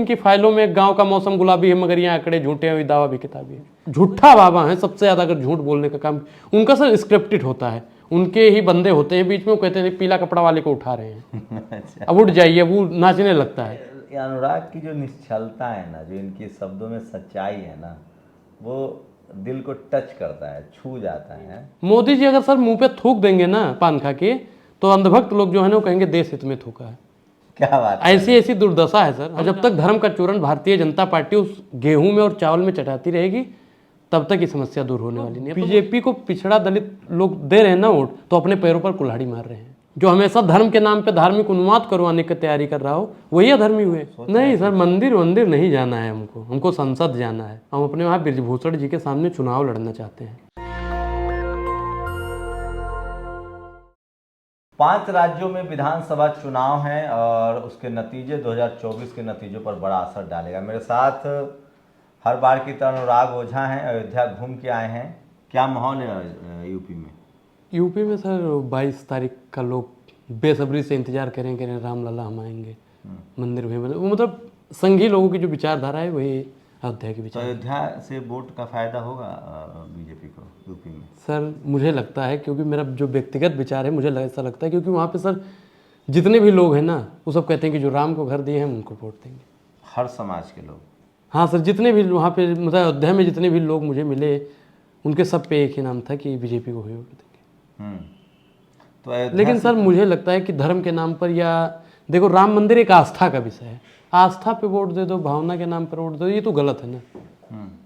इनकी फाइलों में गांव का मौसम गुलाबी है मगर यहाँ आंकड़े झूठे हैं, दावा भी किताबी है। झूठा बाबा है सबसे ज्यादा, अगर झूठ बोलने का काम उनका सर स्क्रिप्टेड होता है। उनके ही बंदे होते हैं बीच में, वो कहते हैं पीला कपड़ा वाले को उठा रहे हैं अच्छा। अब उठ जाइए, वो नाचने लगता है। ये अनुराग की जो निश्चलता है ना, जो इनके शब्दों में सच्चाई है ना, वो दिल को टच करता है, छू जाता है। मोदी जी अगर सर मुंह पे थूक देंगे ना पान खा के, तो अंधभक्त लोग जो है ना वो कहेंगे देश हित में थूका है। क्या बात है। ऐसी ऐसी दुर्दशा है सर। और जब तक धर्म का चूरन भारतीय जनता पार्टी उस गेहूं में और चावल में चटाती रहेगी, तब तक ये समस्या दूर होने वाली नहीं है। बीजेपी को पिछड़ा दलित लोग दे रहे हैं ना वोट, तो अपने पैरों पर कुल्हाड़ी मार रहे हैं। जो हमेशा धर्म के नाम पे धार्मिक उन्माद करवाने की तैयारी कर रहा हो, वही अधर्मी हुए। नहीं सर, मंदिर मंदिर नहीं जाना है हमको संसद जाना है। हम अपने वहाँ ब्रजभूषण जी के सामने चुनाव लड़ना चाहते हैं। 5 राज्यों में विधानसभा चुनाव हैं और उसके नतीजे 2024 के नतीजों पर बड़ा असर डालेगा। मेरे साथ हर बार की तरह अनुराग ओझा हैं, अयोध्या घूम के आए हैं। क्या माहौल है यूपी में? यूपी में सर 22 तारीख का लोग बेसब्री से इंतजार करें रामलला हम आएंगे, मंदिर में वो मतलब संघी लोगों की जो विचारधारा है वही अयोध्या की तो विचार। अयोध्या से वोट का फायदा होगा बीजेपी को यूपी में? सर मुझे लगता है, क्योंकि मेरा जो व्यक्तिगत विचार है, मुझे ऐसा लगता है क्योंकि वहाँ पे सर जितने भी लोग हैं ना, वो सब कहते हैं कि जो राम को घर दिए हैं उनको वोट देंगे। हर समाज के लोग? हाँ सर, जितने भी वहाँ पे मतलब अयोध्या में जितने भी लोग मुझे मिले, उनके सब पे एक ही नाम था कि बीजेपी को ही वोट देंगे। तो अयोध्या लेकिन सर मुझे लगता है कि धर्म के नाम पर, या देखो राम मंदिर एक आस्था का विषय है, आस्था पे वोट दे दो, भावना के नाम पर वोट दे दो, ये तो गलत है ना।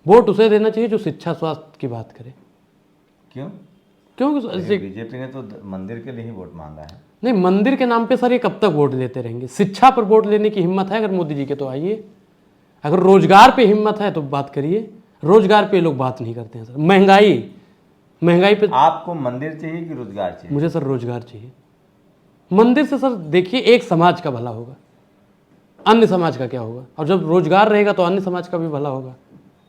वोट उसे देना चाहिए जो शिक्षा स्वास्थ्य की बात करे। क्यों? क्योंकि बीजेपी ने तो मंदिर के लिए ही वोट मांगा है। नहीं, मंदिर के नाम पे सर ये कब तक वोट लेते रहेंगे? शिक्षा पर वोट लेने की हिम्मत है अगर मोदी जी के तो आइए, अगर रोजगार पे हिम्मत है तो बात करिए। रोजगार पे लोग बात नहीं करते हैं सर। महंगाई पे आपको मंदिर चाहिए कि रोजगार चाहिए? मुझे सर रोजगार चाहिए। मंदिर से सर देखिए एक समाज का भला होगा, अन्य समाज का क्या होगा? और जब रोजगार रहेगा तो अन्य समाज का भी भला होगा।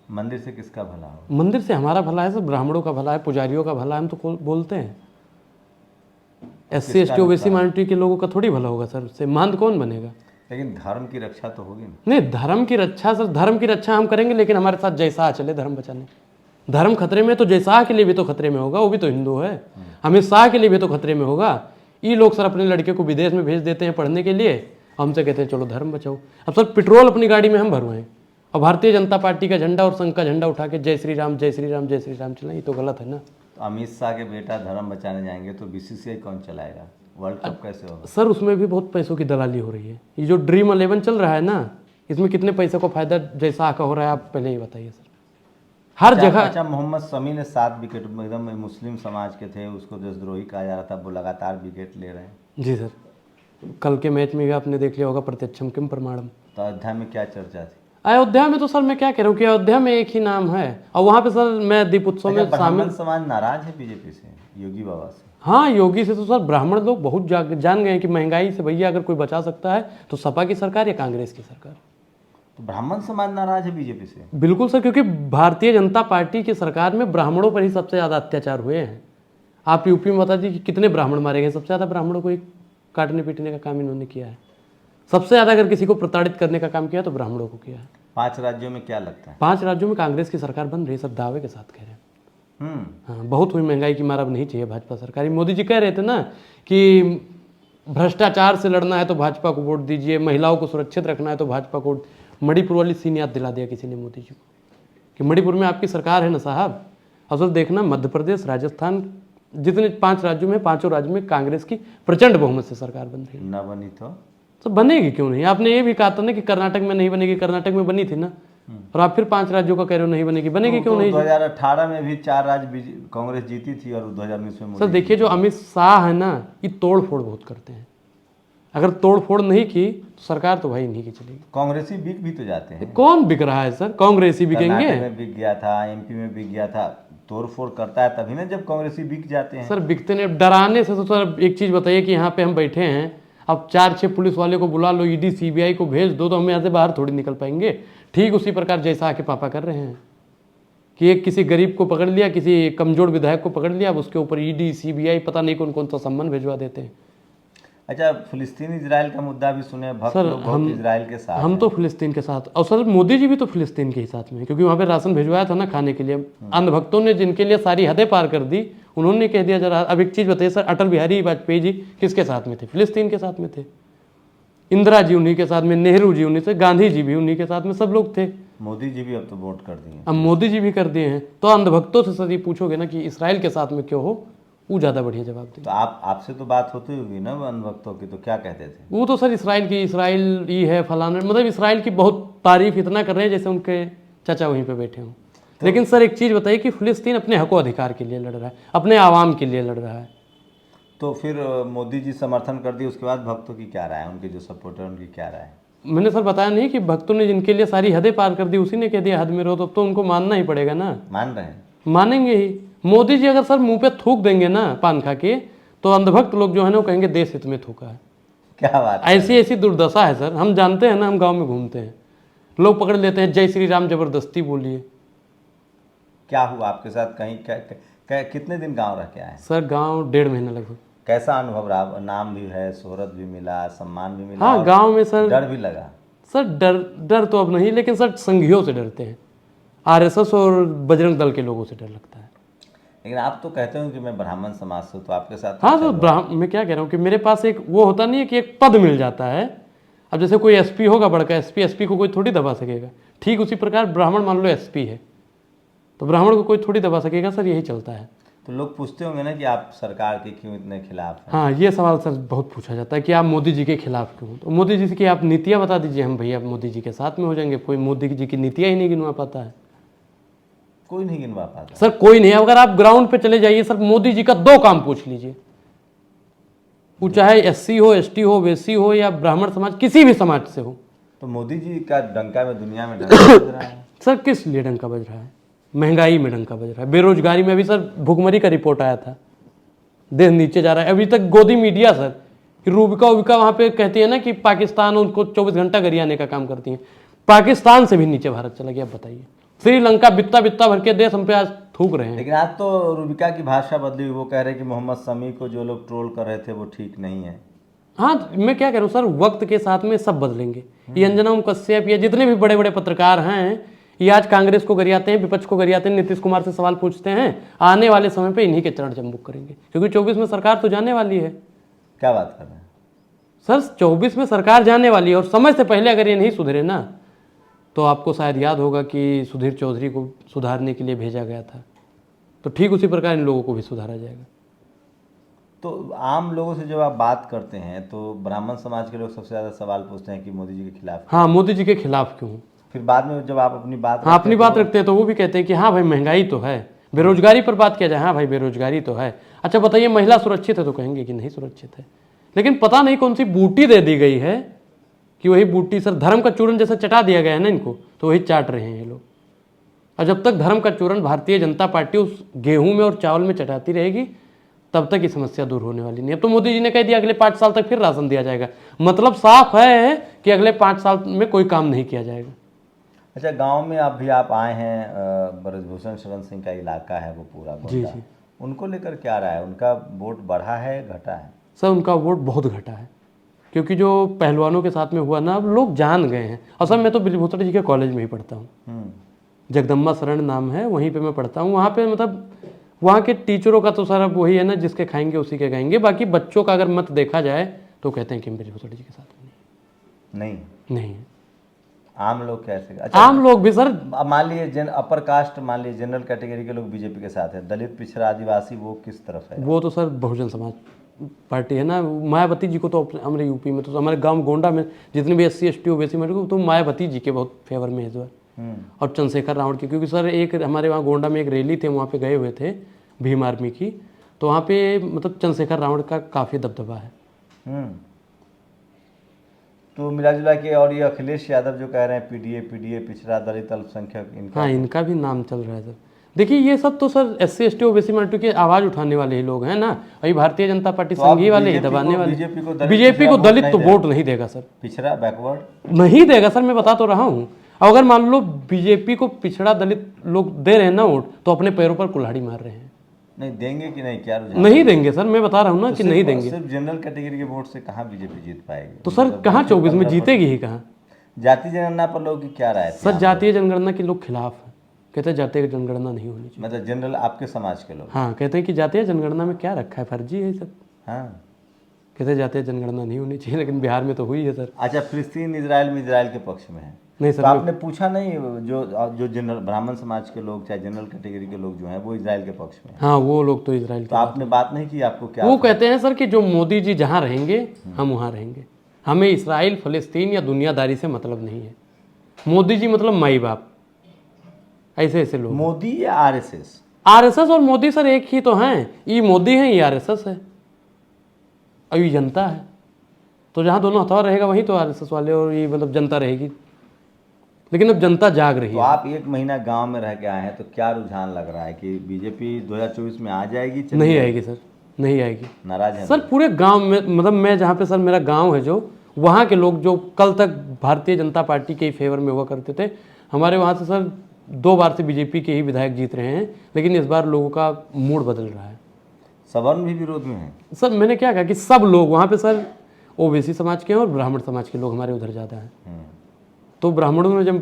मंदिर से किसका भला होगा? मंदिर से हमारा भला है सर, ब्राह्मणों का भला है, पुजारियों का भला है, हम तो बोलते हैं। SC ST OBC माइनॉरिटी के लोगों का थोड़ी भला होगा सर, उससे महंत कौन बनेगा? लेकिन धर्म की रक्षा तो होगी ना। नहीं, धर्म की रक्षा सर, धर्म की रक्षा हम करेंगे, लेकिन हमारे साथ जयशाह चले धर्म बचाने। धर्म खतरे में तो जयशाह के लिए भी तो खतरे में होगा, वो भी तो हिंदू है। अमित शाह के लिए भी तो खतरे में होगा। ये लोग सर अपने लड़के को विदेश में भेज देते हैं पढ़ने के लिए, हमसे कहते हैं चलो धर्म बचाओ। अब सर पेट्रोल अपनी गाड़ी में हम भरवाएं और भारतीय जनता पार्टी का झंडा और संघ का झंडा उठा के जय श्री राम जय श्री राम जय श्री राम चलाएं, ये तो गलत है ना। तो अमित शाह के बेटा धर्म बचाने जाएंगे तो BCCI कौन चलाएगा? वर्ल्ड कप कैसे होगा? सर उसमें भी बहुत पैसों की दलाली हो रही है। ये जो ड्रीम 11 चल रहा है ना, इसमें कितने पैसे को फायदा जयशाह का हो रहा है, आप पहले ही बताइए सर। हर जगह अच्छा, मोहम्मद शमी ने 7 विकेट, एकदम मुस्लिम समाज के थे, उसको देशद्रोही कहा जा रहा था, वो लगातार विकेट ले रहे हैं। जी सर, कल के मैच में भी आपने देख लिया होगा, प्रत्यक्षम किम प्रमाणम। तो अयोध्या में क्या चर्चा थी? अयोध्या में तो सर मैं क्या कह रहा हूँ कि अयोध्या में एक ही नाम है, और वहाँ पे सर मैं दीपोत्सव में ब्राह्मण समाज नाराज है बीजेपी से, योगी बाबा से? हाँ, योगी से तो सर ब्राह्मण लोग बहुत जान गए कि महंगाई से भैया अगर कोई बचा सकता है तो सपा की सरकार या कांग्रेस की सरकार। तो ब्राह्मण समाज नाराज है बीजेपी से? बिल्कुल सर, क्योंकि भारतीय जनता पार्टी की सरकार में ब्राह्मणों पर ही सबसे ज़्यादा अत्याचार हुए हैं। आप यूपी में बता दीजिए कि कितने ब्राह्मण मारे गए? सबसे ज़्यादा ब्राह्मणों को ही काटने पीटने का काम इन्होंने किया है। सबसे ज़्यादा अगर किसी को प्रताड़ित करने का काम किया तो ब्राह्मणों को किया है। 5 राज्यों में क्या लगता है? 5 राज्यों में कांग्रेस की सरकार बन रही है, सब दावे के साथ कह रहे हैं। हाँ, बहुत हुई महंगाई की मार, अब नहीं चाहिए भाजपा सरकार। मोदी जी कह रहे थे ना कि भ्रष्टाचार से लड़ना है तो भाजपा को वोट दीजिए, महिलाओं को सुरक्षित रखना है तो भाजपा को। मणिपुर वाली सीन याद दिला दिया किसी ने मोदी जी को कि मणिपुर में आपकी सरकार है ना साहब। असल देखना, मध्य प्रदेश, राजस्थान, जितने 5 राज्यों में, 5 राज्यों में कांग्रेस की प्रचंड बहुमत से सरकार बन रही है। न बनी तो बनेगी क्यों नहीं? आपने ये भी कहा था ना कि कर्नाटक में नहीं बनेगी, कर्नाटक में बनी थी ना, और आप फिर 5 राज्यों का कह रहे हो नहीं बनेगी। बनेगी क्यों नहीं? 2018 में भी 4 राज्य कांग्रेस जीती थी और 2019 में सर देखिए, जो अमित शाह है ना, ये तोड़ फोड़ बहुत करते हैं। अगर तोड़ फोड़ नहीं की तो सरकार तो भाई नहीं की चलेगी। कांग्रेसी बिक भी तो जाते हैं। कौन बिक रहा है सर? कांग्रेसी बिकेंगे? कर्नाटक में बिक गया था, MP में बिक गया था। तोड़ फोड़ करता है तभी ना जब कांग्रेसी बिक जाते हैं। सर बिकते नहीं, डराने से। तो सर एक चीज बताइए कि यहाँ पे हम बैठे हैं, अब 4-6 पुलिस वाले को बुला लो, ED CBI को भेज दो, तो हम यहाँ से बाहर थोड़ी निकल पाएंगे। ठीक उसी प्रकार जैसा के पापा कर रहे हैं कि एक किसी गरीब को पकड़ लिया, किसी कमजोर विधायक को पकड़ लिया, अब उसके ऊपर ED CBI पता नहीं कौन कौन सा सम्मान भिजवा देते हैं। अच्छा, फिलिस्तीन इजराइल का मुद्दा भी सुने, भक्त सर, लोग बहुत इजराइल के साथ हम हैं। तो फिलिस्तीन के साथ, और सर मोदी जी भी तो फिलिस्तीन के ही साथ में हैं, क्योंकि वहाँ पे राशन भिजवाया था ना खाने के लिए। अंधभक्तों ने जिनके लिए सारी हदें पार कर दी, उन्होंने कह दिया जरा। अब एक चीज़ बताइए सर, अटल बिहारी वाजपेयी जी किसके साथ में थे? फिलिस्तीन के साथ में थे। इंदिरा जी उन्हीं के साथ में, नेहरू जी उन्हीं से, गांधी जी भी उन्हीं के साथ में, सब लोग थे। मोदी जी भी अब तो वोट कर दिए। अब मोदी जी भी कर दिए हैं। तो अंधभक्तों से सर ये पूछोगे ना कि इसराइल के साथ में क्यों हो, वो ज़्यादा बढ़िया जवाब देंगे। तो आपसे तो बात होती होगी ना वन भक्तों की, तो क्या कहते थे? वो तो सर इसराइल ही है फलाना, मतलब इसराइल की बहुत तारीफ इतना कर रहे हैं जैसे उनके चाचा वहीं पे बैठे हों। लेकिन सर एक चीज़ बताइए कि फिलिस्तीन अपने हकों अधिकार के लिए लड़ रहा है, अपने आवाम के लिए लड़ रहा है। तो फिर मोदी जी समर्थन कर दिए, उसके बाद भक्तों की क्या राय है, उनके जो सपोर्टर उनकी क्या राय है? मैंने सर बताया नहीं कि भक्तों ने जिनके लिए सारी हदें पार कर दी, उसी ने कह दिया हद में रहो, तो उनको मानना ही पड़ेगा ना। मान रहे हैं? मानेंगे ही। मोदी जी अगर सर मुंह पे थूक देंगे ना पान खा के, तो अंधभक्त लोग जो है ना वो कहेंगे देश हित में थूका है। क्या बात है? ऐसी ऐसी दुर्दशा है सर, हम जानते हैं ना, हम गांव में घूमते हैं, लोग पकड़ लेते हैं जय श्री राम जबरदस्ती बोलिए। क्या हुआ आपके साथ? कहीं कितने दिन गांव रह के आए? सर गांव 1.5 महीना लगभग। कैसा अनुभव रहा? नाम भी है, शोहरत भी मिला, सम्मान भी मिला, हाँ और गांव में सर डर भी लगा? सर डर तो अब नहीं, लेकिन सर संघियों से डरते हैं, आरएसएस और बजरंग दल के लोगों से डर लगता है। लेकिन आप तो कहते हो कि मैं ब्राह्मण समाज से हूं, तो आपके साथ हाँ सर, मैं क्या कह रहा हूँ कि मेरे पास एक वो होता नहीं है कि एक पद मिल जाता है। अब जैसे कोई एसपी होगा, बड़का एसपी को कोई थोड़ी दबा सकेगा, ठीक उसी प्रकार ब्राह्मण मान लो एसपी है, तो ब्राह्मण को कोई थोड़ी दबा सकेगा सर, यही चलता है। तो लोग पूछते होंगे ना कि आप सरकार के क्यों इतने खिलाफ हैं? हाँ, ये सवाल सर बहुत पूछा जाता है कि आप मोदी जी के खिलाफ क्यों? तो मोदी जी की आप नीतियाँ बता दीजिए, हम भैया मोदी जी के साथ में हो जाएंगे। कोई मोदी जी की नीतियाँ ही नहीं गिनवा पाता है। कोई नहीं गिनवा पाता सर, कोई नहीं। अगर आप ग्राउंड पे चले जाइए सर, मोदी जी का 2 काम पूछ लीजिए, वो चाहे एससी हो, एसटी हो, वेसी हो, या ब्राह्मण समाज, किसी भी समाज से हो। तो मोदी जी का डंका में दुनिया में डंका बज रहा है। सर किस लिए डंका बज रहा है? महंगाई में डंका बज रहा है, बेरोजगारी में। अभी सर भुखमरी का रिपोर्ट आया था, देश नीचे जा रहा है। अभी तक गोदी मीडिया सर, रूबिका वहाँ पे कहती है ना कि पाकिस्तान उनको 24 घंटा गरियाने का काम करती है, पाकिस्तान से भी नीचे भारत चला गया। बताइए, श्रीलंका बित्ता बित्ता भर के देश हम पे आज थूक रहे हैं। लेकिन आज तो रूबिका की भाषा बदली हुई, वो कह रहे हैं कि मोहम्मद शमी को जो लोग ट्रोल कर रहे थे वो ठीक नहीं है। हाँ, मैं क्या कह रहा हूँ सर, वक्त के साथ में सब बदलेंगे। ये अंजना ओम कश्यप, ये जितने भी बड़े बड़े पत्रकार हैं, ये आज कांग्रेस को गरियाते हैं, विपक्ष को गरियाते हैं, नीतीश कुमार से सवाल पूछते हैं। आने वाले समय पे इन्हीं के चरण चंबुक करेंगे, क्योंकि 24 में सरकार तो जाने वाली है। क्या बात कर रहे हैं सर? 24 में सरकार जाने वाली है, और समय से पहले अगर ये नहीं सुधरे ना, तो आपको शायद याद होगा कि सुधीर चौधरी को सुधारने के लिए भेजा गया था, तो ठीक उसी प्रकार इन लोगों को भी सुधारा जाएगा। तो आम लोगों से जब आप बात करते हैं तो ब्राह्मण समाज के लोग सबसे ज़्यादा सवाल पूछते हैं कि मोदी जी के खिलाफ। हाँ, मोदी जी के खिलाफ क्यों? फिर बाद में जब आप अपनी बात हाँ, अपनी बात रखते हैं तो वो भी कहते हैं कि हाँ भाई महंगाई तो है, बेरोजगारी पर बात किया जाए, हाँ भाई बेरोजगारी तो है। अच्छा बताइए, महिला सुरक्षित है? तो कहेंगे कि नहीं सुरक्षित है। लेकिन पता नहीं कौन सी बूटी दे दी गई है कि वही बूटी सर, धर्म का चूरन जैसा चटा दिया गया है ना इनको, तो वही चाट रहे हैं ये लोग। और जब तक धर्म का चूरन भारतीय जनता पार्टी उस गेहूं में और चावल में चटाती रहेगी, तब तक ये समस्या दूर होने वाली नहीं। अब तो मोदी जी ने कह दिया अगले 5 साल तक फिर राशन दिया जाएगा, मतलब साफ है कि अगले 5 साल में कोई काम नहीं किया जाएगा। अच्छा, गांव में अभी आप आए हैं, ब्रजभूषण शरण सिंह का इलाका है वो पूरा जी गोंडा, जी। उनको लेकर क्या रहा है? उनका वोट बढ़ा है घटा है? सर उनका वोट बहुत घटा है, क्योंकि जो पहलवानों के साथ में हुआ ना, अब लोग जान गए हैं। असल में तो ब्रजभूषण जी के कॉलेज में ही पढ़ता हूँ, जगदम्बा शरण नाम है, वहीं पे मैं पढ़ता हूँ। वहाँ पे मतलब वहाँ के टीचरों का तो सर अब वही है ना, जिसके खाएंगे उसी के गाएंगे। बाकी बच्चों का अगर मत देखा जाए तो कहते हैं कि हम ब्रजभूषण जी के साथ नहीं है। आम लोग कैसे? अच्छा, आम लोग भी सर, मान लीजिए अपर कास्ट, मान लीजिए जनरल कैटेगरी के लोग बीजेपी के साथ है, दलित पिछड़ा आदिवासी वो किस तरफ है? वो तो सर बहुजन समाज पार्टी है ना। मायावती जी को तो हमारे यूपी में, तो हमारे गांव गोंडा में जितने भी SC ST ओबीसी में, तो मायावती जी के बहुत फेवर में है इस बार, और चंद्रशेखर रावण की। क्योंकि सर एक हमारे वहाँ गोंडा में एक रैली थे, वहाँ पे गए हुए थे भीम आर्मी की, तो वहाँ पे मतलब चंद्रशेखर रावण का काफ़ी दबदबा है। तो मिला जुला के, और ये अखिलेश यादव जो कह रहे हैं पीडीए पिछड़ा दलित अल्पसंख्यक, इनका हाँ, इनका भी नाम चल रहा है सर। देखिए ये सब तो sir SC ST OBC minority के आवाज़ उठाने वाले ही लोग हैं ना, वही भारतीय जनता पार्टी संघी वाले ही दबाने वाले। बीजेपी को दलित तो वोट नहीं देगा सर, पिछड़ा बैकवर्ड नहीं देगा सर, मैं बता तो रहा हूँ। अगर मान लो बीजेपी को पिछड़ा दलित लोग दे रहे हैं ना वोट, तो अपने पैरों पर कुल्हाड़ी मार रहे हैं। नहीं देंगे कि नहीं, क्या रुझान? नहीं देंगे सर, मैं बता रहा हूँ ना कि नहीं देंगे। सिर्फ जनरल कैटेगरी के वोट से कहाँ बीजेपी जीत पाएगी? तो सर कहाँ 24 में जीतेगी ही कहाँ? जाति जनगणना पर लोगों की क्या राय थी? सर जातीय जनगणना के लोग खिलाफ हैं, कहते हैं जातीय जनगणना नहीं होनी चाहिए। मतलब जनरल आपके समाज के लोग? हाँ, कहते हैं कि जातीय जनगणना में क्या रखा है, फर्जी है सब। हाँ, कहते हैं जातीय जनगणना नहीं होनी चाहिए, लेकिन बिहार में तो हुई है सर। अच्छा, फिलिस्तीन इजराइल में इजराइल के पक्ष में है? नहीं तो सर, आपने पूछा नहीं जो जनरल ब्राह्मण समाज के लोग चाहे जनरल कैटेगरी के लोग जो हैं वो इजराइल के पक्ष में हैं? हाँ वो लोग तो इजराइल तो आपने बात नहीं की? आपको क्या वो कहते हैं सर कि जो मोदी जी जहाँ रहेंगे हम वहाँ रहेंगे, हमें इसराइल फलस्तीन या दुनियादारी से मतलब नहीं है। मोदी जी मतलब माई बाप, ऐसे ऐसे लोग। मोदी या आरएसएस? आरएसएस और मोदी सर एक ही तो हैं, ये मोदी हैं ये आरएसएस है और ये जनता है। तो जहाँ दोनों हथौड़ा रहेगा वहीं तो आरएसएस वाले और ये मतलब जनता रहेगी। लेकिन अब जनता जाग रही तो है। आप 1 महीना गांव में रह के आए हैं, तो क्या रुझान लग रहा है कि बीजेपी 2024 में आ जाएगी? नहीं आएगी सर, नहीं आएगी। नाराज है सर पूरे गांव में, मतलब मैं जहाँ पे सर मेरा गांव है जो, वहाँ के लोग जो कल तक भारतीय जनता पार्टी के ही फेवर में हुआ करते थे, हमारे वहाँ से सर 2 बार से बीजेपी के ही विधायक जीत रहे हैं, लेकिन इस बार लोगों का मूड बदल रहा है। सवर्ण भी विरोध में है? सर मैंने क्या कहा कि सब लोग वहाँ पे सर ओबीसी समाज के हैं और ब्राह्मण समाज के लोग हमारे उधर ज़्यादा हैं। तो ब्राह्मणों ने जब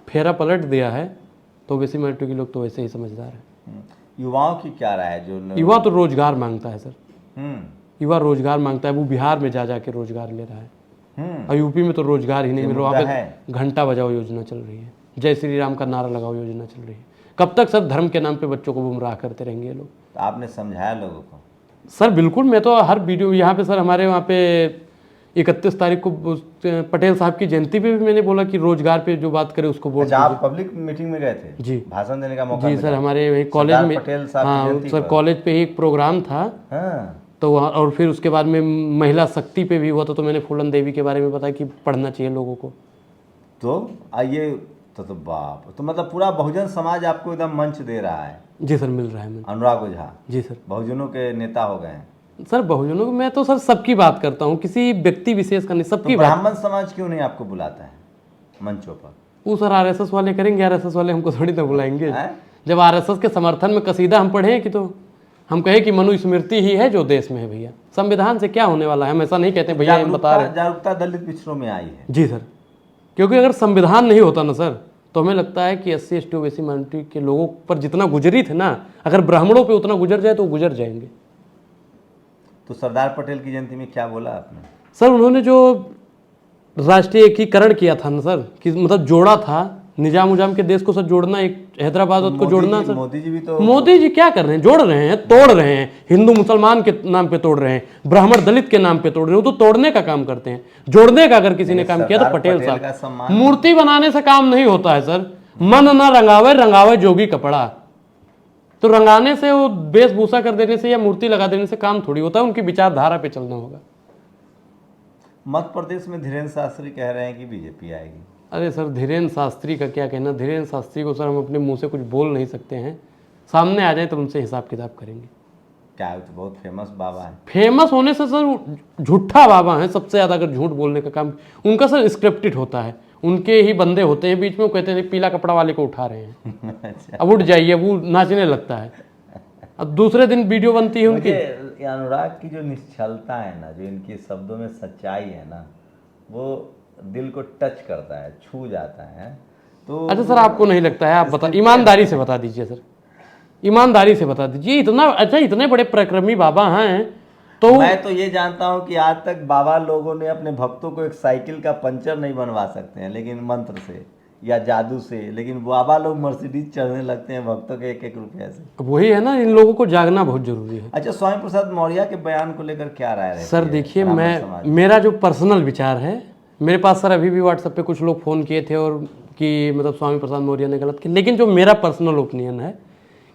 फेरा पलट दिया है तो ओबीसी माइनॉरिटी के लोग तो वैसे ही समझदार हैं। युवाओं की क्या राय है? जो युवा तो रोजगार मांगता है सर, हम्म युवा रोजगार मांगता है। वो बिहार में जा के रोजगार ले रहा है और यूपी में तो रोजगार ही नहीं मिल रहा। वहाँ पे घंटा बजाओ योजना चल रही है, जय श्री राम का नारा लगाओ योजना चल रही है। कब तक सर धर्म के नाम पे बच्चों को गुमराह करते रहेंगे ये लोग? तो आपने समझाया लोगों को? सर बिल्कुल, मैं तो हर वीडियो यहाँ पे सर, हमारे वहाँ पे 31 तारीख को पटेल साहब की जयंती पे भी मैंने बोला कि रोजगार पे जो बात करे उसको वोट अच्छा, आप पब्लिक मीटिंग में गए थे? जी, भाषण देने का मौका जी मिला? सर, हमारे कॉलेज में, पटेल साहब की हाँ जयंती सर पर? कॉलेज पे ही एक प्रोग्राम था। हाँ, तो वहाँ, और फिर उसके बाद में महिला शक्ति पे भी हुआ था, तो मैंने फूलन देवी के बारे में बताया कि पढ़ना चाहिए लोगों को। तो आइए, तो बाप, तो मतलब पूरा बहुजन समाज आपको एकदम मंच दे रहा है? जी सर, मिल रहा है मैं। अनुराग ओझा जी सर, बहुजनों के नेता हो गए हैं? सर बहुजनों को मैं तो सर सबकी बात करता हूँ, किसी व्यक्ति विशेष का नहीं, सबकी तो बात। ब्राह्मण समाज क्यों नहीं आपको बुलाता है मंचों पर? वो सर आरएसएस वाले करेंगे, आरएसएस वाले हमको थोड़ी ना बुलाएंगे। हैं? जब आरएसएस के समर्थन में कसीदा हम पढ़े कि तो हम कहे कि मनुस्मृति ही है जो देश में है भैया, संविधान से क्या होने वाला है। हम ऐसा नहीं कहते भैया, हम बता रहे हैं। जागरूकता दलित पिछड़ों में आई है? जी सर, क्योंकि अगर संविधान नहीं होता ना सर, तो हमें लगता है कि SC ST OBC माइनॉरिटी के लोगों पर जितना गुजरी थे ना, अगर ब्राह्मणों पे उतना गुजर जाए तो गुजर जाएंगे। तो सरदार पटेल की जयंती में क्या बोला आपने? सर उन्होंने जो राष्ट्रीय एकीकरण किया था ना सर, कि मतलब जोड़ा था निजाम उजाम के देश को सर, जोड़ना, एक हैदराबाद को जोड़ना सर। मोदी जी भी तो, मोदी जी क्या कर रहे हैं? जोड़ रहे हैं, तोड़ रहे हैं। हिंदू मुसलमान के नाम पे तोड़ रहे हैं, ब्राह्मण दलित के नाम पे तोड़ रहे हैं। वो तो तोड़ने का काम करते हैं, जोड़ने का अगर किसी ने काम किया तो पटेल साहब। मूर्ति बनाने से काम नहीं होता है सर। मन ना रंगावे, रंगावे जोगी कपड़ा। तो रंगाने से, वो वेशभूषा कर देने से या मूर्ति लगा देने से काम थोड़ी होता है, उनकी विचारधारा पे चलना होगा। मध्य प्रदेश में धीरेन्द्र शास्त्री कह रहे हैं कि बीजेपी आएगी। अरे सर धीरेन्द्र शास्त्री का क्या कहना। धीरेन्द्र शास्त्री को सर हम अपने मुंह से कुछ बोल नहीं सकते हैं, सामने आ जाए तो उनसे हिसाब किताब करेंगे। क्या है, तो बहुत फेमस बाबा है। फेमस होने से सर झूठा बाबा है सबसे ज़्यादा। अगर झूठ बोलने का काम उनका सर स्क्रिप्टेड होता है, उनके ही बंदे होते हैं बीच में, वो कहते हैं पीला कपड़ा वाले को उठा रहे हैं। अच्छा। अब उठ जाइए, वो नाचने लगता है, अब दूसरे दिन वीडियो बनती है उनकी। अनुराग की जो निश्चलता है ना, जो इनके शब्दों में सच्चाई है ना, वो दिल को टच करता है, छू जाता है। तो अच्छा सर, आपको नहीं लगता है? आप बता, ईमानदारी से बता दीजिए सर, ईमानदारी से बता दीजिए। इतना अच्छा, इतने बड़े पराक्रमी बाबा हैं तो मैं तो ये जानता हूँ कि आज तक बाबा लोगों ने अपने भक्तों को एक साइकिल का पंचर नहीं बनवा सकते हैं, लेकिन मंत्र से या जादू से। लेकिन बाबा लोग मर्सिडीज चढ़ने लगते हैं भक्तों के 1-1 रुपये से। वही है ना, इन लोगों को जागना बहुत जरूरी है। अच्छा, स्वामी प्रसाद मौर्य के बयान को लेकर क्या राय है? सर देखिए, मेरा जो पर्सनल विचार है, मेरे पास सर अभी भी व्हाट्सएप पे कुछ लोग फ़ोन किए थे और कि मतलब स्वामी प्रसाद मौर्य ने गलत किया, लेकिन जो मेरा पर्सनल ओपिनियन है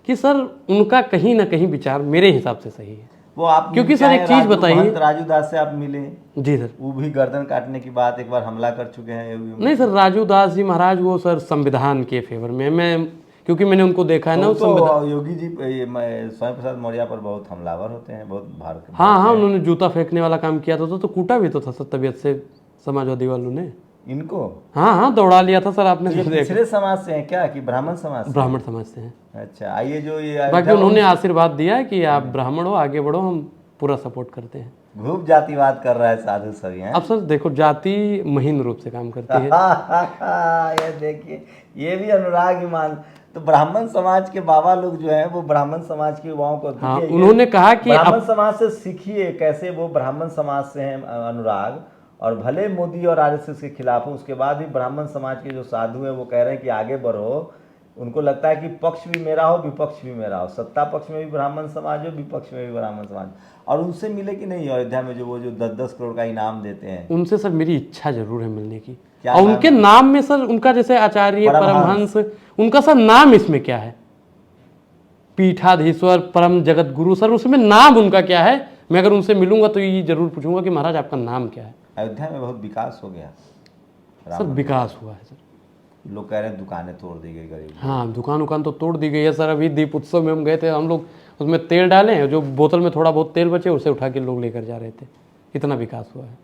कि सर उनका कहीं ना कहीं विचार मेरे हिसाब से सही है। वो आप, क्योंकि सर एक चीज़ बताइए, राजू दास से आप मिले? जी सर। वो भी गर्दन काटने की बात एक बार हमला कर चुके हैं। नहीं सर, राजू दास जी महाराज वो सर संविधान के फेवर में, मैं क्योंकि मैंने उनको देखा है ना, तो योगी जी स्वामी प्रसाद मौर्य पर बहुत हमलावर होते हैं, बहुत भारत। हाँ हाँ, उन्होंने जूता फेंकने वाला काम किया था तो कूटा भी तो था सर तबीयत से समाजवादी वालों ने। इनको हाँ हाँ, दौड़ा लिया था सर आपने ये जो देखा। पिछड़े समाज से हैं क्या कि ब्राह्मण समाज से? ब्राह्मण समाज से हैं। अच्छा, आइए जो ये बाकी अयोध्या उन्होंने आशीर्वाद दिया कि आप ब्राह्मण हो, आगे बढ़ो, हम पूरा सपोर्ट करते हैं। खूब जातिवाद कर रहा है साधु सभी हैं। अब सर देखो, जाति महीन रूप से काम करती है। ये देखिए, ये भी अनुराग ही मान। तो ब्राह्मण समाज के बाबा लोग जो हैं वो ब्राह्मण समाज के युवाओं को हाँ, देखिए, उन्होंने कहा कि ब्राह्मण समाज से सीखिए कैसे वो ब्राह्मण समाज से हैं अनुराग। और भले मोदी और आरएसएस के खिलाफ हो, उसके बाद भी ब्राह्मण समाज के जो साधु हैं वो कह रहे हैं कि आगे बढ़ो। उनको लगता है कि पक्ष भी मेरा हो, विपक्ष भी मेरा हो, सत्ता पक्ष में भी ब्राह्मण समाज हो, विपक्ष में भी ब्राह्मण समाज। और उनसे मिले कि नहीं अयोध्या में जो वो जो 10-10 करोड़ का इनाम देते हैं? उनसे सर मेरी इच्छा जरूर है मिलने की। क्या और नाम उनके नाम में सर, उनका जैसे आचार्य परमहंस। परमहंस, उनका सर नाम इसमें क्या है? पीठाधीश्वर परम जगत गुरु, सर उसमें नाम उनका क्या है? मैं अगर उनसे मिलूंगा तो ये जरूर पूछूंगा कि महाराज आपका नाम क्या है। अयोध्या में बहुत विकास हो गया सर विकास हुआ है सर। लोग कह रहे हैं दुकानें तोड़ दी गई गरीब। हाँ, दुकान उकान तो तोड़ दी गई है सर। अभी दीप उत्सव में हम गए थे, हम लोग उसमें तेल डालें, जो बोतल में थोड़ा बहुत तेल बचे उसे उठा के लोग लेकर जा रहे थे। इतना विकास हुआ है।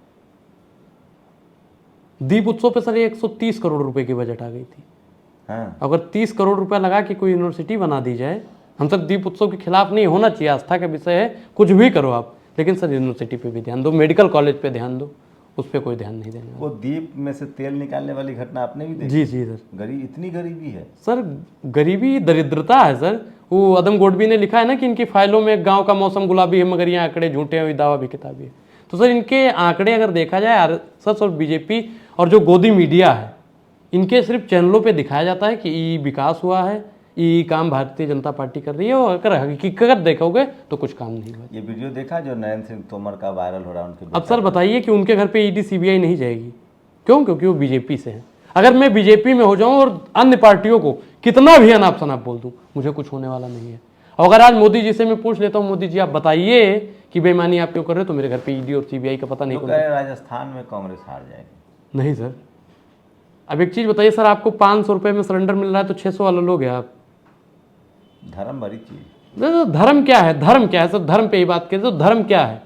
दीप उत्सव पे सर 130 करोड़ रुपए की बजट आ गई थी। हाँ। अगर 30 करोड़ रुपया लगा के कोई यूनिवर्सिटी बना दी जाए, हम सर दीप उत्सव के खिलाफ नहीं, होना चाहिए, आस्था का विषय है, कुछ भी करो आप, लेकिन सर यूनिवर्सिटी पे भी ध्यान दो, मेडिकल कॉलेज पे ध्यान दो, उस पर कोई ध्यान नहीं देना। वो दीप में से तेल निकालने वाली घटना आपने भी देखी? जी जी सर। इतनी गरीबी है सर, गरीबी दरिद्रता है सर। वो अदम गोडवी ने लिखा है ना कि इनकी फाइलों में गांव का मौसम गुलाबी है मगर ये आंकड़े झूठे हैं, दावा भी किताबी है। तो सर इनके आंकड़े अगर देखा जाए, आरएसएस और बीजेपी और जो गोदी मीडिया है, इनके सिर्फ चैनलों पे दिखाया जाता है कि ये विकास हुआ है, ये काम भारतीय जनता पार्टी कर रही है, और अगर हकीकत देखोगे तो कुछ काम नहीं हुआ। ये वीडियो देखा जो नरेंद्र सिंह तोमर का वायरल हो रहा है उनके? अब सर बताइए कि उनके घर पे ईडी सीबीआई नहीं जाएगी, क्यों? क्योंकि वो बीजेपी से हैं। अगर मैं बीजेपी में हो जाऊं और अन्य पार्टियों को कितना भी अनाप शनाप बोल दूं, मुझे कुछ होने वाला नहीं है। और अगर आज मोदी जी से मैं पूछ लेता हूं, मोदी जी आप बताइए कि बेईमानी आप क्यों कर रहे हो, तो मेरे घर पे ईडी और सीबीआई का पता नहीं कह रहे राजस्थान में कांग्रेस हार जाएगी। नहीं सर। अब एक चीज बताइए सर, आपको 500 रुपए में सिलेंडर मिल रहा है तो 600 वाला लोग हैं आप। धर्म बड़ी चीज। तो धर्म क्या है? धर्म क्या है सर? धर्म पे ही बात करें तो धर्म क्या है?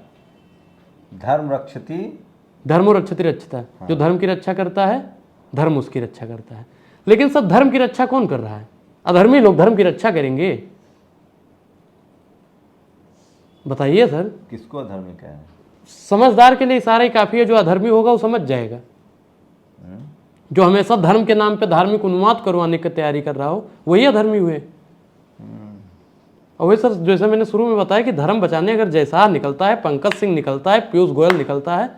धर्म रक्षति धर्मो रक्षति रक्षता। जो धर्म की रक्षा करता है, धर्म उसकी रक्षा करता है। लेकिन सर धर्म की रक्षा कौन कर रहा है? अधर्मी लोग धर्म की रक्षा करेंगे? बताइए सर। किसको अधर्मी कह रहे हैं? समझदार के लिए इशारा ही काफी है। जो अधर्मी होगा वो समझ जाएगा। जो हमेशा धर्म के नाम पे धार्मिक उन्माद करवाने की तैयारी कर रहा हो, वही अधर्मी हुए। और वही सर, जैसे मैंने शुरू में बताया कि धर्म बचाने अगर जयसार निकलता है, पंकज सिंह निकलता है, पीयूष गोयल निकलता है,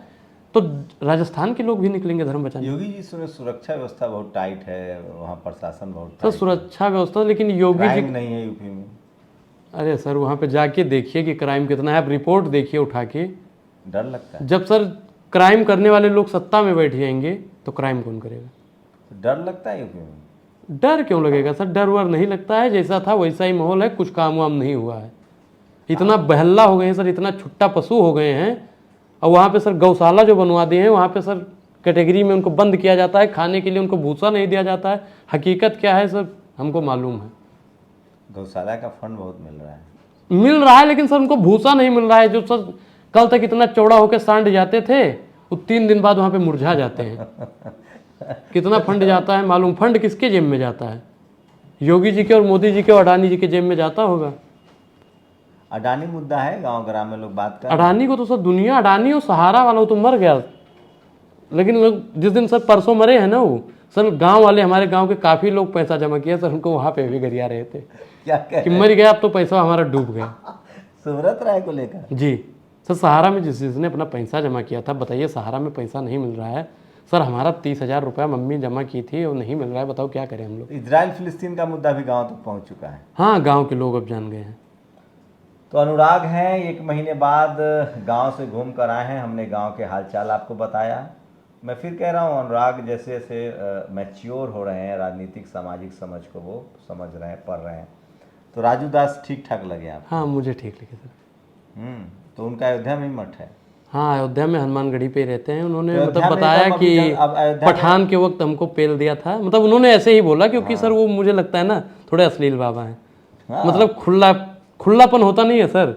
तो राजस्थान के लोग भी निकलेंगे धर्म बचाने। योगी जी सुने सुरक्षा व्यवस्था बहुत टाइट है, वहाँ प्रशासन बहुत सर सुरक्षा व्यवस्था, लेकिन योगी जी नहीं है यूपी में। अरे सर वहाँ पे जाके देखिए कि क्राइम कितना है। आप रिपोर्ट देखिए उठा के, डर लगता है। जब सर क्राइम करने वाले लोग सत्ता में बैठ जाएंगे तो क्राइम कौन करेगा? डर लगता है यूपी में? डर क्यों लगेगा सर? डर वर नहीं लगता है। जैसा था वैसा ही माहौल है, कुछ काम वाम नहीं हुआ है। इतना बहल्ला हो गए हैं सर, इतना छुट्टा पशु हो गए हैं। और वहाँ पे सर गौशाला जो बनवा दिए हैं, वहाँ पे सर कैटेगरी में उनको बंद किया जाता है, खाने के लिए उनको भूसा नहीं दिया जाता है। हकीकत क्या है सर, हमको मालूम है। गौशाला का फंड बहुत मिल रहा है, लेकिन सर उनको भूसा नहीं मिल रहा है। जो सर कल तक इतना चौड़ा होकर सांड जाते थे, वो 3 दिन बाद वहाँ पे मुरझा जाते हैं। कितना फंड जाता है मालूम? फंड किसके जेब में जाता है? योगी जी के और मोदी जी के और अडानी जी के जेब में जाता होगा। अडानी मुद्दा है, गांव ग्राम में लोग बात कर। अडानी को तो सर दुनिया, अडानी और सहारा वाला वो तो मर गया। लेकिन लोग जिस दिन सर परसों मरे हैं ना, वो सर गांव वाले, हमारे गांव के काफी लोग पैसा जमा किया सर, उनको वहां पे भी गरिया रहे थे क्या कि मर गया, अब तो पैसा हमारा डूब गया। सुब्रत राय को लेकर जी सर, सहारा में जिसने अपना पैसा जमा किया था, बताइए सहारा में पैसा नहीं मिल रहा है सर। हमारा 30,000 रुपया मम्मी जमा की थी, वो नहीं मिल रहा है। बताओ क्या करें हम लोग? इजराइल फिलिस्तीन का मुद्दा भी गांव तक पहुंच चुका है। हाँ, गांव के लोग अब जान गए हैं। तो अनुराग हैं, 1 महीने बाद गांव से घूम कर आए हैं। हमने गांव के हालचाल आपको बताया। मैं फिर कह रहा हूं, अनुराग जैसे जैसे मैच्योर हो रहे हैं, राजनीतिक सामाजिक समझ को वो समझ रहे हैं, पढ़ रहे हैं। तो राजू दास ठीक ठाक लगे आप? हाँ, मुझे ठीक लगे सर। तो उनका अयोध्या में ही मठ है? हाँ, अयोध्या में हनुमानगढ़ी पे रहते हैं। उन्होंने अयोध्या मतलब में बताया एकदम कि अब अयोध्या पठान के वक्त हमको पेल दिया था। मतलब उन्होंने ऐसे ही बोला, क्योंकि सर वो मुझे लगता है ना थोड़े अश्लील बाबा हैं। मतलब खुल्लापन होता नहीं है सर।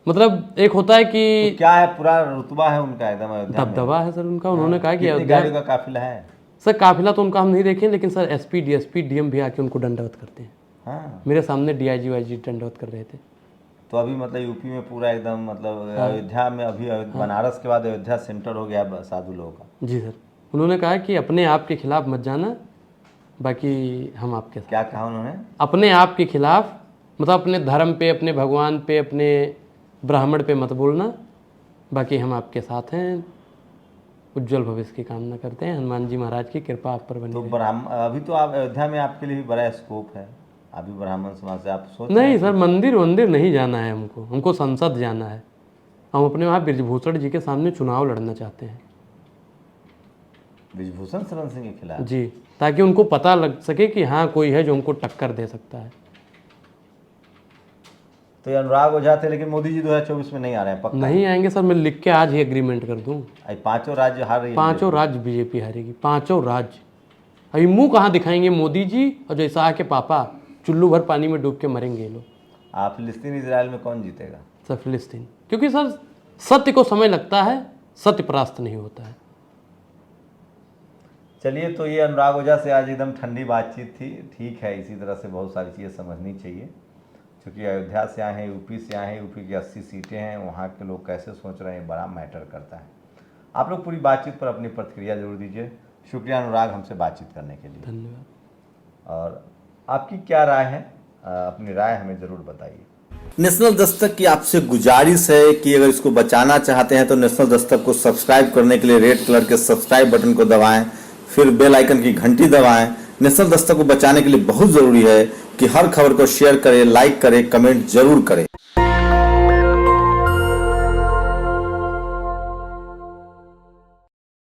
मतलब एक होता है कि तो क्या है, पूरा रुतबा है उनका एकदम अयोध्या में? दबदबा है सर उनका। उन्होंने कहा कि कितनी अयोध्या, गाड़ियों का काफिला है? सर काफिला तो उनका हम नहीं देखें, लेकिन सर एसपी डीएसपी डीएम भी आके उनको दंडवत करते हैं। हाँ, मेरे सामने डीआईजी वाईजी दंडवत कर रहे थे। तो अभी मतलब यूपी में पूरा एकदम मतलब अयोध्या में अभी बनारस के बाद अयोध्या सेंटर हो गया है साधु लोगों का। जी सर, उन्होंने कहा कि अपने आप के खिलाफ मत जाना, बाकी हम आपके साथ। क्या कहा उन्होंने? अपने आप के खिलाफ मतलब अपने धर्म पे, अपने भगवान पे, अपने ब्राह्मण पे मत बोलना, बाकी हम आपके साथ हैं। उज्जवल भविष्य की कामना करते हैं। हनुमान जी महाराज की कृपा आप पर बनी तो रहे। अभी तो आप अयोध्या में आपके लिए भी बड़ा स्कोप है, अभी ब्राह्मण समाज से आप सोच नहीं सर, मंदिर वंदिर नहीं जाना है हमको, हमको संसद जाना है। हम अपने वहाँ ब्रिजभूषण जी के सामने चुनाव लड़ना चाहते हैं। ब्रिजभूषण शरण सिंह के खिलाफ? जी, ताकि उनको पता लग सके कि हाँ कोई है जो हमको टक्कर दे सकता है। तो ये अनुराग ओझा थे, लेकिन मोदी जी 2024 में नहीं आ रहे हैं पक्का? नहीं आएंगे सर, मैं लिख के आज ही एग्रीमेंट कर दूं। पांचों राज्य हार रही है। पांचों राज्य बीजेपी हारेगी, पांचों राज्य। अभी मुंह कहाँ दिखाएंगे मोदी जी और जैसा आके पापा चुल्लू भर पानी में डूब के मरेंगे ये लोग। आप फिलिस्तीन इजराइल में कौन जीतेगा? सर फिलिस्तीन, क्योंकि सर सत्य को समय लगता है, सत्य परास्त नहीं होता है। चलिए, तो ये अनुराग ओझा से आज एकदम ठंडी बातचीत थी। ठीक है, इसी तरह से बहुत सारी चीज़ें समझनी चाहिए, क्योंकि अयोध्या से आए हैं, यूपी से आए हैं, यूपी की 80 सीटें हैं, वहाँ के लोग कैसे सोच रहे हैं बड़ा मैटर करता है। आप लोग पूरी बातचीत पर अपनी प्रतिक्रिया जरूर दीजिए। शुक्रिया अनुराग, हमसे बातचीत करने के लिए। धन्यवाद। और आपकी क्या राय है, अपनी राय हमें ज़रूर बताइए। नेशनल दस्तक की आपसे गुजारिश है कि अगर इसको बचाना चाहते हैं तो नेशनल दस्तक को सब्सक्राइब करने के लिए रेड कलर के सब्सक्राइब बटन को दबाएं, फिर बेल आइकन की घंटी दबाएं। नेशनल दस्तक को बचाने के लिए बहुत जरूरी है कि हर खबर को शेयर करें, लाइक करें, कमेंट जरूर करें।